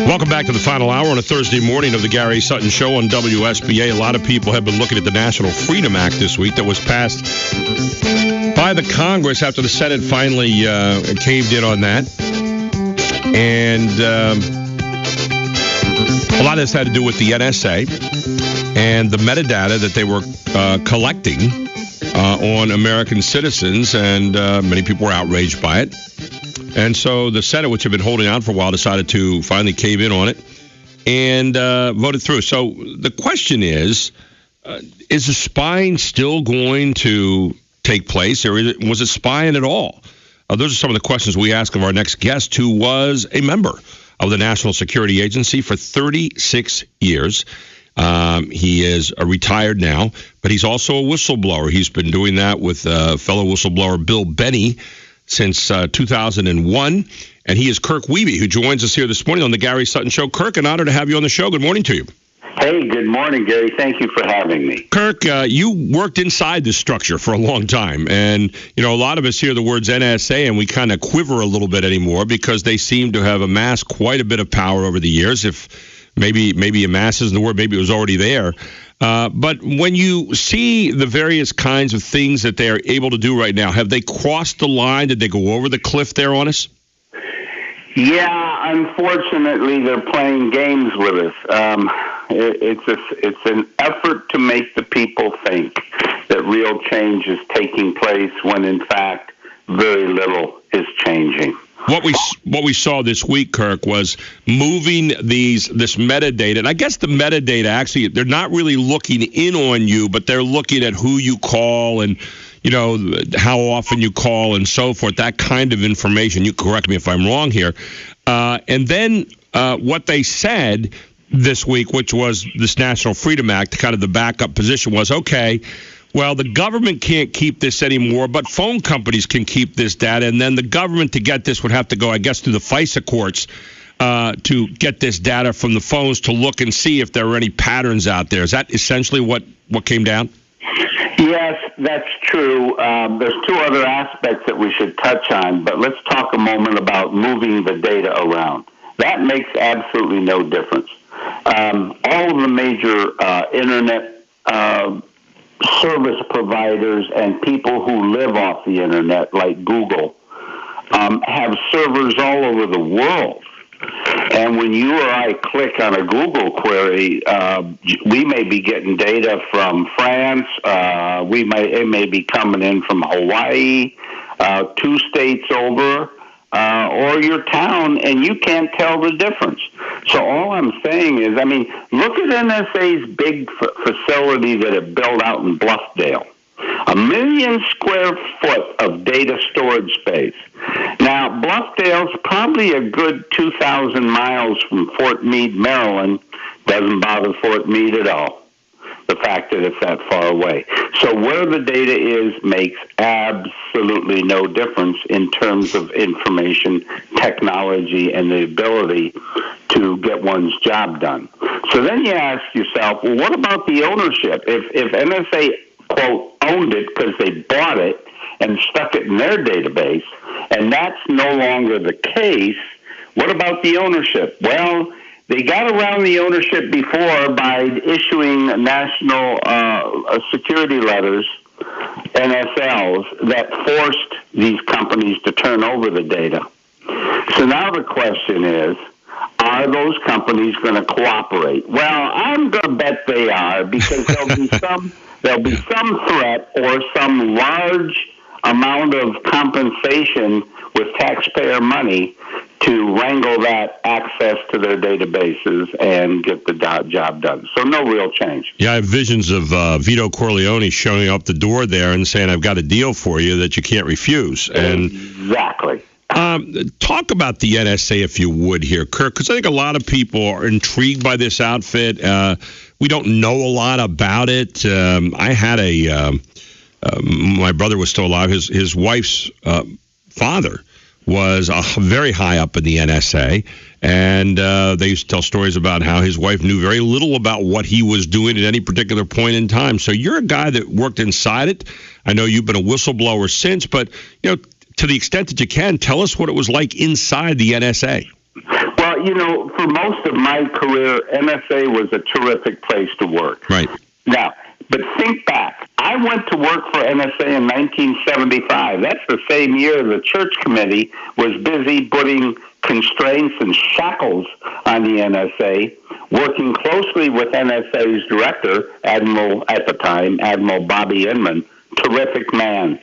Welcome back to the final hour on a Thursday morning of the Gary Sutton Show on WSBA. A lot of people have been looking at the National Freedom Act this week that was passed by the Congress after the Senate finally caved in on that. And a lot of this had to do with the NSA and the metadata that they were collecting on American citizens, and many people were outraged by it. And so the Senate, which had been holding out for a while, decided to finally cave in on it and voted through. So the question is the spying still going to take place, or was it spying at all? Those are some of the questions we ask of our next guest, who was a member of the National Security Agency for 36 years. He is retired now, but he's also a whistleblower. He's been doing that with fellow whistleblower Bill Benny since 2001, and he is Kirk Wiebe, who joins us here this morning on the Gary Sutton Show. Kirk, an honor to have you on the show. Good morning to you. Hey, good morning, Gary. Thank you for having me. Kirk, you worked inside this structure for a long time, and a lot of us hear the words NSA and we kind of quiver a little bit anymore because they seem to have amassed quite a bit of power over the years. If maybe amass isn't the word, maybe it was already there. But when you see the various kinds of things that they are able to do right now, have they crossed the line? Did they go over the cliff there on us? Yeah, unfortunately, they're playing games with us. It's an effort to make the people think that real change is taking place when, in fact, very little is changing. What we saw this week, Kirk, was moving this metadata. And I guess the metadata, actually, they're not really looking in on you, but they're looking at who you call and, how often you call and so forth, that kind of information. You correct me if I'm wrong here. And then what they said this week, which was this National Freedom Act, kind of the backup position was, okay, well, the government can't keep this anymore, but phone companies can keep this data, and then the government to get this would have to go, I guess, through the FISA courts to get this data from the phones to look and see if there are any patterns out there. Is that essentially what came down? Yes, that's true. There's two other aspects that we should touch on, but let's talk a moment about moving the data around. That makes absolutely no difference. All of the major Internet service providers and people who live off the Internet, like Google, have servers all over the world. And when you or I click on a Google query, we may be getting data from France. It may be coming in from Hawaii, 2 states over, or your town, and you can't tell the difference. So all I'm saying is, look at NSA's big facility that it built out in Bluffdale. 1 million square foot of data storage space. Now, Bluffdale's probably a good 2,000 miles from Fort Meade, Maryland. Doesn't bother Fort Meade at all, the fact that it's that far away. So where the data is makes absolutely no difference in terms of information technology and the ability to get one's job done. So then you ask yourself, well, what about the ownership? If NSA, quote, owned it because they bought it and stuck it in their database, and that's no longer the case, what about the ownership? Well, they got around the ownership before by issuing national security letters, NSLs, that forced these companies to turn over the data. So now the question is, are those companies going to cooperate? Well, I'm going to bet they are, because there'll be some threat or some large amount of compensation with taxpayer money to wrangle that access to their databases and get the job done. So no real change. Yeah, I have visions of Vito Corleone showing up the door there and saying, I've got a deal for you that you can't refuse. Exactly. Talk about the NSA, if you would, here, Kirk, because I think a lot of people are intrigued by this outfit. We don't know a lot about it. I had my brother was still alive. His wife's father was very high up in the NSA, and they used to tell stories about how his wife knew very little about what he was doing at any particular point in time. So you're a guy that worked inside it. I know you've been a whistleblower since, but to the extent that you can, tell us what it was like inside the NSA. Well, Well, for most of my career, NSA was a terrific place to work. Right. Now, but think back. I went to work for NSA in 1975. That's the same year the church committee was busy putting constraints and shackles on the NSA, working closely with NSA's director, Admiral Bobby Inman, terrific man,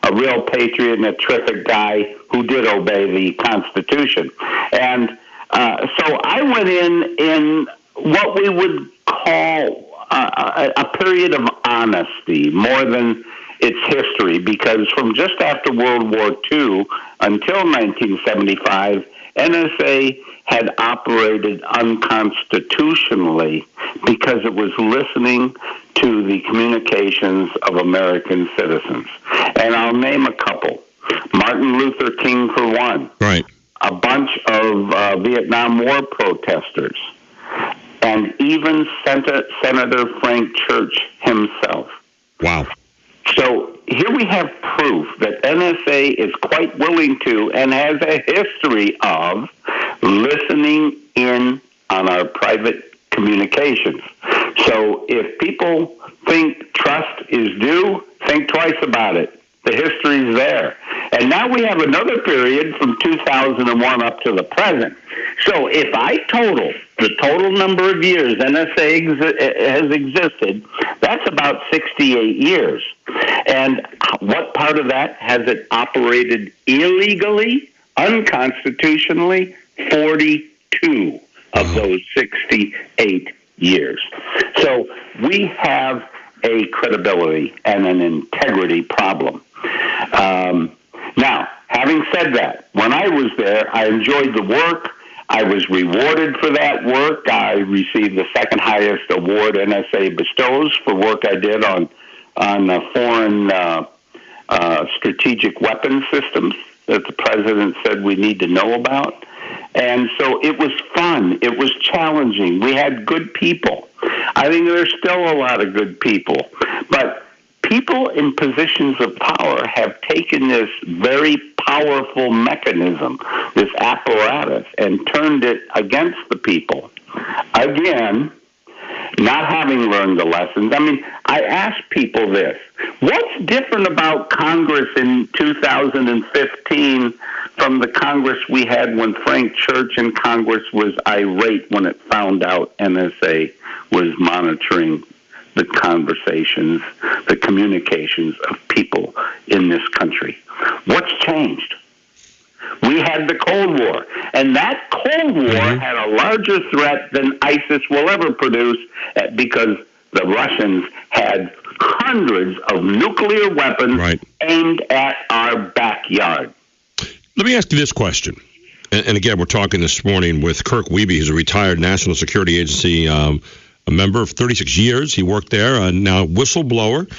a real patriot and a terrific guy who did obey the Constitution. And so I went in what we would call a period of honesty more than its history, because from just after World War II until 1975, NSA had operated unconstitutionally because it was listening to the communications of American citizens. And I'll name a couple. Martin Luther King, for one. Right. A bunch of Vietnam War protesters. And even Senator Frank Church himself. Wow. So here we have proof that NSA is quite willing to and has a history of listening in on our private communications. So if people think trust is due, think twice about it. The history's there. And now we have another period from 2001 up to the present. So if I total the total number of years NSA has existed, that's about 68 years. And what part of that has it operated illegally, unconstitutionally? 42 of those 68 years. So we have a credibility and an integrity problem. Now, having said that, when I was there, I enjoyed the work. I was rewarded for that work. I received the second highest award NSA bestows for work I did on foreign strategic weapon systems that the president said we need to know about. And so it was fun. It was challenging. We had good people. I think there's still a lot of good people. But people in positions of power have taken this very powerful mechanism, this apparatus, and turned it against the people. Again, not having learned the lessons. I mean, I ask people this. What's different about Congress in 2015 from the Congress we had when Frank Church in Congress was irate when it found out NSA was monitoring the conversations, the communications of people in this country? What's changed? We had the Cold War, and that Cold War had a larger threat than ISIS will ever produce because the Russians had hundreds of nuclear weapons aimed at our backyard. Let me ask you this question. And again, we're talking this morning with Kirk Wiebe. He's a retired National Security Agency a member of 36 years. He worked there, now whistleblower.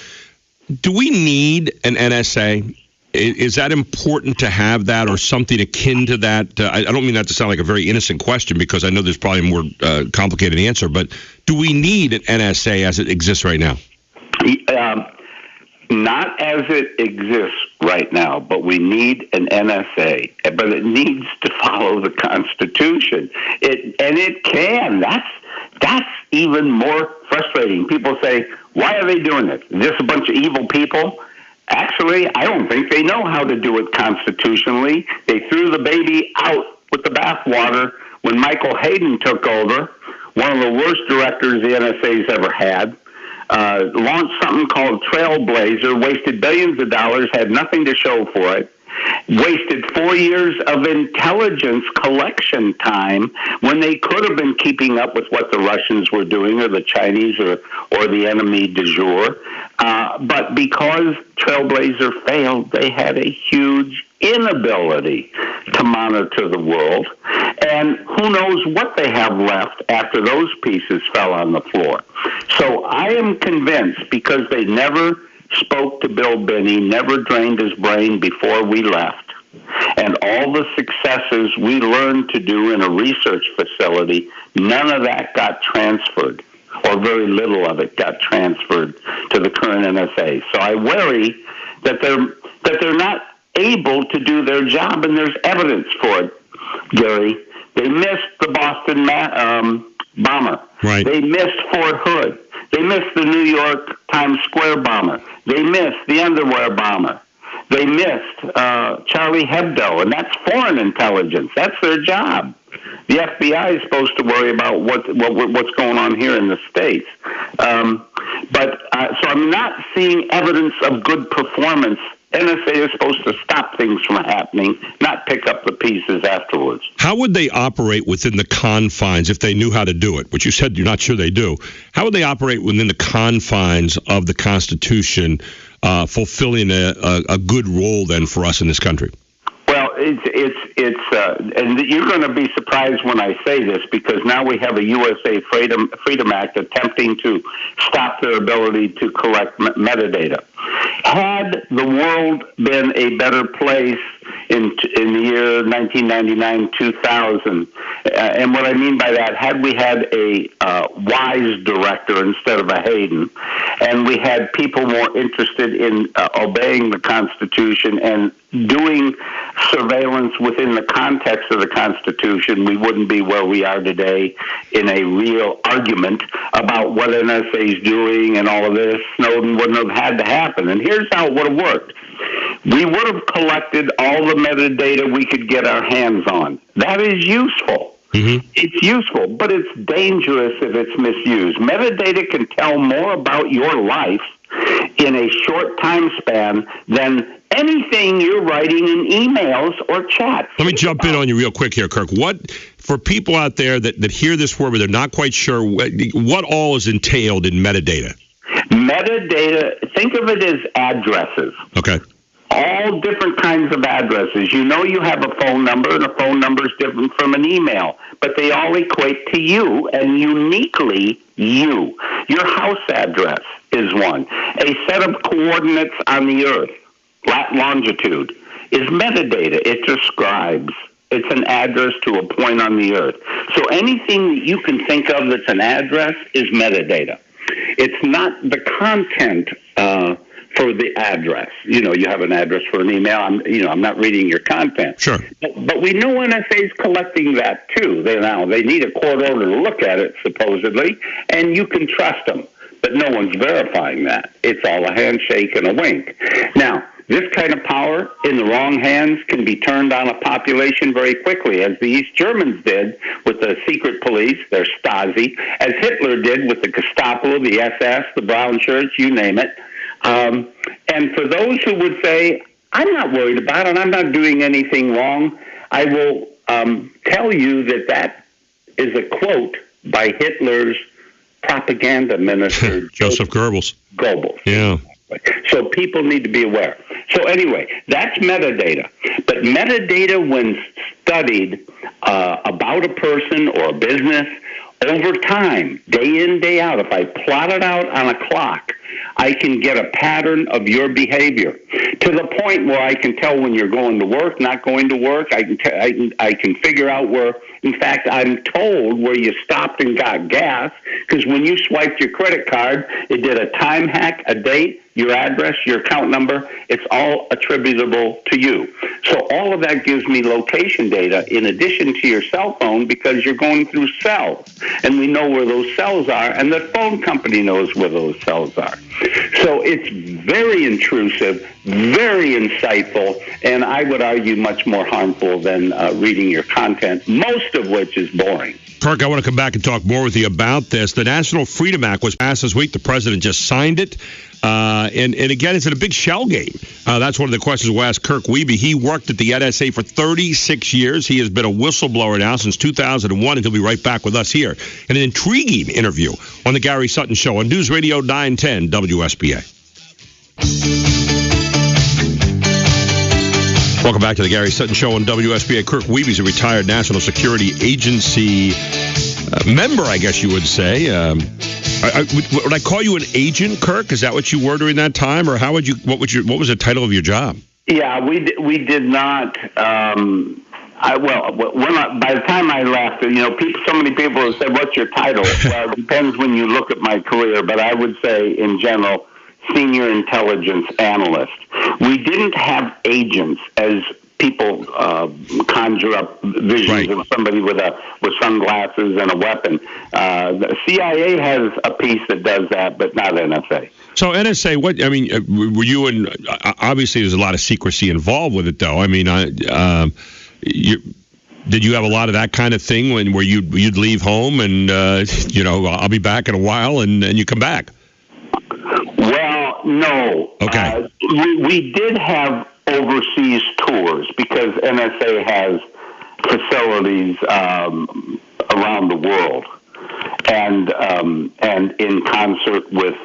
Do we need an NSA? Is that important to have that or something akin to that? I don't mean that to sound like a very innocent question because I know there's probably a more complicated answer, but do we need an NSA as it exists right now? Not as it exists right now, but we need an NSA. But it needs to follow the Constitution. It can. That's even more frustrating. People say, why are they doing this? Is this a bunch of evil people? Actually, I don't think they know how to do it constitutionally. They threw the baby out with the bathwater when Michael Hayden took over, one of the worst directors the NSA's ever had. Launched something called Trailblazer, wasted billions of dollars, had nothing to show for it, wasted 4 years of intelligence collection time when they could have been keeping up with what the Russians were doing or the Chinese or the enemy du jour. But because Trailblazer failed, they had a huge inability to monitor the world. And who knows what they have left after those pieces fell on the floor. So I am convinced, because they never spoke to Bill Binney, never drained his brain before we left, and all the successes we learned to do in a research facility, none of that got transferred, or very little of it got transferred to the current NSA. So I worry that they're not able to do their job, and there's evidence for it, Gary. They missed the Boston bomber. Right. They missed Fort Hood. They missed the New York Times Square bomber. They missed the underwear bomber. They missed Charlie Hebdo, and that's foreign intelligence. That's their job. The FBI is supposed to worry about what's going on here in the States. So I'm not seeing evidence of good performance. NSA is supposed to stop things from happening, not pick up the pieces afterwards. How would they operate within the confines if they knew how to do it? Which you said you're not sure they do. How would they operate within the confines of the Constitution, fulfilling a good role then for us in this country? Well, and you're going to be surprised when I say this, because now we have a USA Freedom Act attempting to stop their ability to collect metadata. Had the world been a better place in the year 1999, 2000, and what I mean by that, had we had a wise director instead of a Hayden, and we had people more interested in obeying the Constitution and doing surveillance within the context of the Constitution, we wouldn't be where we are today in a real argument about what NSA is doing and all of this. Snowden wouldn't have had to happen. And here's how it would have worked. We would have collected all the metadata we could get our hands on. That is useful. Mm-hmm. It's useful, but it's dangerous if it's misused. Metadata can tell more about your life in a short time span than anything you're writing in emails or chats. Let me jump in on you real quick here, Kirk. What, for people out there that hear this word but they're not quite sure, what all is entailed in metadata? Metadata, think of it as addresses. Okay. All different kinds of addresses. You know you have a phone number, and a phone number is different from an email, but they all equate to you, and uniquely you. Your house address is one. A set of coordinates on the Earth, longitude, is metadata. It describes. It's an address to a point on the Earth. So anything that you can think of that's an address is metadata. It's not the content for the address. You know, you have an address for an email. I'm not reading your content. Sure. But we know NSA is collecting that too. They need a court order to look at it, supposedly, and you can trust them. But no one's verifying that. It's all a handshake and a wink. Now, this kind of power in the wrong hands can be turned on a population very quickly, as the East Germans did with the secret police, their Stasi, as Hitler did with the Gestapo, the SS, the brown shirts, you name it. And for those who would say, I'm not worried about it, I'm not doing anything wrong, I will tell you that is a quote by Hitler's propaganda minister, Joseph Goebbels. Yeah. So people need to be aware. So anyway, that's metadata. But metadata, when studied about a person or a business over time, day in, day out, if I plot it out on a clock, I can get a pattern of your behavior to the point where I can tell when you're going to work, not going to work. I can figure out where, in fact, I'm told where you stopped and got gas, because when you swiped your credit card, it did a time hack, a date, your address, your account number. It's all attributable to you. So all of that gives me location data in addition to your cell phone, because you're going through cells, and we know where those cells are, and the phone company knows where those cells are. So it's very intrusive, very insightful, and I would argue much more harmful than reading your content, most of which is boring. Kirk, I want to come back and talk more with you about this. The National Freedom Act was passed this week. The president just signed it. And again, it's in a big shell game. That's one of the questions we'll ask Kirk Wiebe. He worked at the NSA for 36 years. He has been a whistleblower now since 2001, and he'll be right back with us here in an intriguing interview on the Gary Sutton Show on News Radio 910 WSBA. Welcome back to the Gary Sutton Show on WSBA. Kirk Wiebe is a retired National Security Agency member, I guess you would say. Would I call you an agent, Kirk? Is that what you were during that time, or what was the title of your job? Yeah, we did not. By the time I left, so many people have said, "What's your title?" Well, it depends when you look at my career, but I would say, in general, senior intelligence analyst. We didn't have agents as people conjure up visions of somebody with sunglasses and a weapon. The CIA has a piece that does that, but not NSA. So NSA, were you in? Obviously, there's a lot of secrecy involved with it, though. I mean, did you have a lot of that kind of thing where you'd leave home and I'll be back in a while, and you come back? Well, no. Okay. We did have overseas tours because NSA has facilities around the world, and in concert with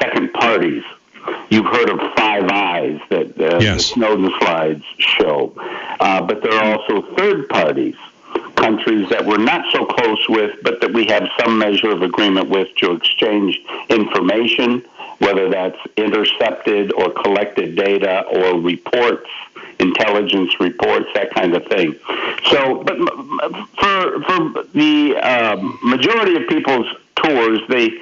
second parties. You've heard of Five Eyes that the Snowden slides show, but there are also third parties, countries that we're not so close with, but that we have some measure of agreement with to exchange information, whether that's intercepted or collected data or reports, intelligence reports, that kind of thing. So, but for the majority of people's tours, they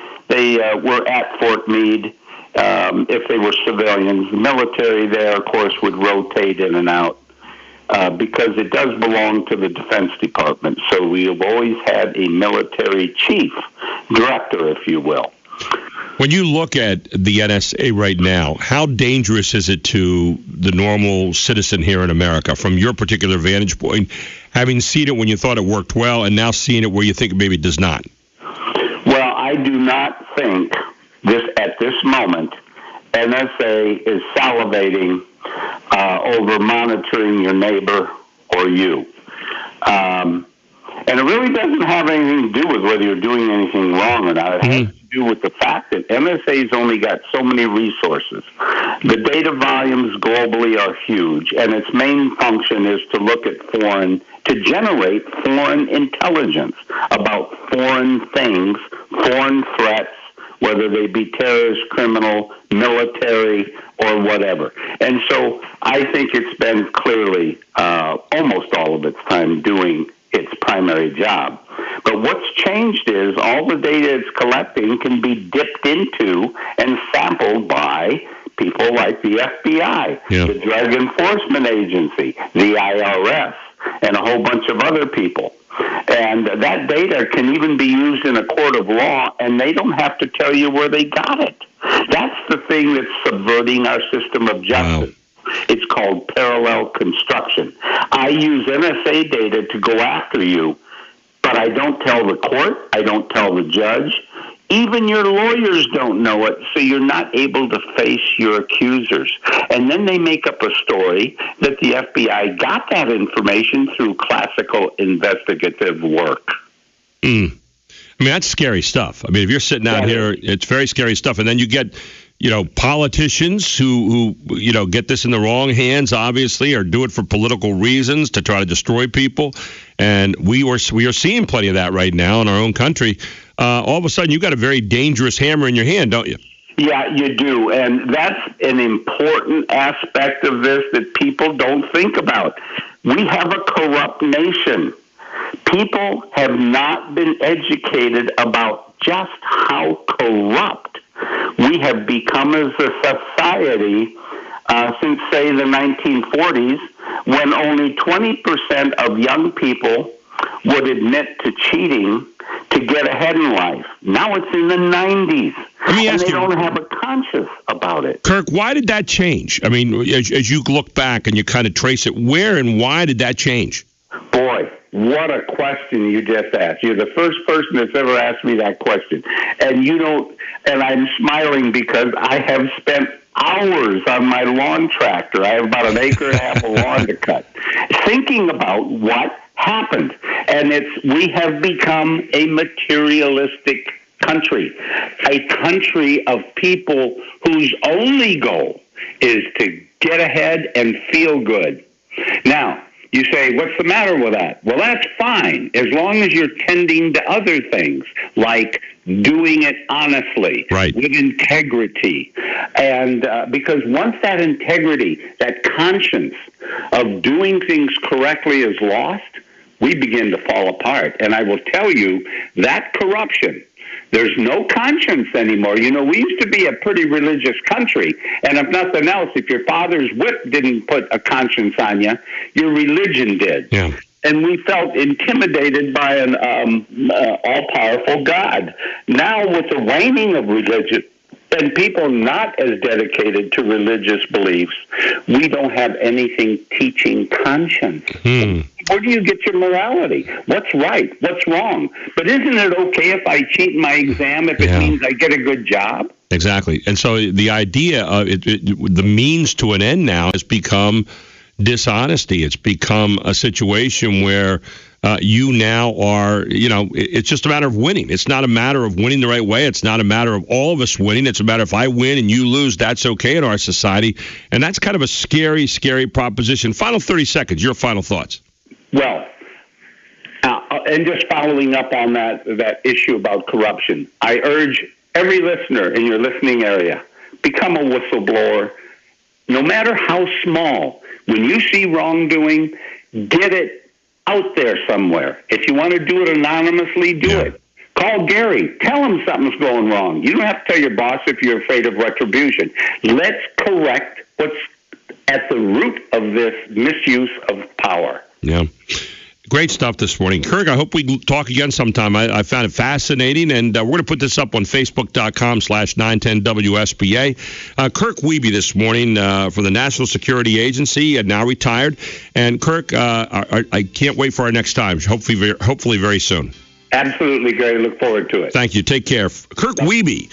were at Fort Meade. If they were civilians, the military there, of course, would rotate in and out because it does belong to the Defense Department. So we have always had a military chief, director, if you will. When you look at the NSA right now, how dangerous is it to the normal citizen here in America from your particular vantage point, having seen it when you thought it worked well and now seeing it where you think maybe it does not? Well, I do not think at this moment NSA is salivating over monitoring your neighbor or you. And it really doesn't have anything to do with whether you're doing anything wrong or not. It has to do with the fact that NSA's only got so many resources. The data volumes globally are huge, and its main function is to look at to generate foreign intelligence about foreign things, foreign threats, whether they be terrorist, criminal, military, or whatever. And so I think it's been clearly almost all of its time doing its primary job. But what's changed is all the data it's collecting can be dipped into and sampled by people like the FBI, the Drug Enforcement Agency, the IRS, and a whole bunch of other people. And that data can even be used in a court of law, and they don't have to tell you where they got it. That's the thing that's subverting our system of justice. Wow. It's called parallel construction. I use NSA data to go after you, but I don't tell the court, I don't tell the judge. Even your lawyers don't know it, so you're not able to face your accusers. And then they make up a story that the FBI got that information through classical investigative work. I mean, that's scary stuff. I mean, if you're sitting out here, it's very scary stuff. And then you get, politicians who get this in the wrong hands, obviously, or do it for political reasons to try to destroy people. And we are seeing plenty of that right now in our own country. All of a sudden, you've got a very dangerous hammer in your hand, don't you? Yeah, you do. And that's an important aspect of this that people don't think about. We have a corrupt nation. People have not been educated about just how corrupt we have become as a society since, say, the 1940s, when only 20% of young people would admit to cheating to get ahead in life. Now it's in the 90s. Let me ask you, they don't have a conscience about it. Kirk, why did that change? I mean, as you look back and you kind of trace it, where and why did that change? Boy, what a question you just asked. You're the first person that's ever asked me that question. And I'm smiling because I have spent hours on my lawn tractor. I have about an acre and a half of lawn to cut, thinking about what happened. And we have become a materialistic country, a country of people whose only goal is to get ahead and feel good. Now, you say, what's the matter with that? Well, that's fine, as long as you're tending to other things, like doing it honestly, with integrity. And because once that integrity, that conscience of doing things correctly is lost, we begin to fall apart. And I will tell you, that corruption There's no conscience anymore. You know, we used to be a pretty religious country, and if nothing else, if your father's whip didn't put a conscience on you, your religion did. Yeah. And we felt intimidated by an all-powerful God. Now, with the waning of religion and people not as dedicated to religious beliefs, we don't have anything teaching conscience. Where do you get your morality? What's right? What's wrong? But isn't it okay if I cheat my exam if it means I get a good job? Exactly. And so the idea of the means to an end now has become dishonesty. It's become a situation where you now are, it's just a matter of winning. It's not a matter of winning the right way. It's not a matter of all of us winning. It's a matter of if I win and you lose, that's okay in our society. And that's kind of a scary, scary proposition. Final 30 seconds, your final thoughts. Well, and just following up on that issue about corruption, I urge every listener in your listening area, become a whistleblower, no matter how small. When you see wrongdoing, get it out there somewhere. If you want to do it anonymously, do it. Call Gary. Tell him something's going wrong. You don't have to tell your boss if you're afraid of retribution. Let's correct what's at the root of this misuse of power. Yeah. Great stuff this morning. Kirk, I hope we talk again sometime. I found it fascinating, and we're going to put this up on Facebook.com/910WSBA. Kirk Wiebe this morning from the National Security Agency, now retired. And Kirk, I can't wait for our next time, hopefully very soon. Absolutely, Gary. Look forward to it. Thank you. Take care. Kirk Wiebe.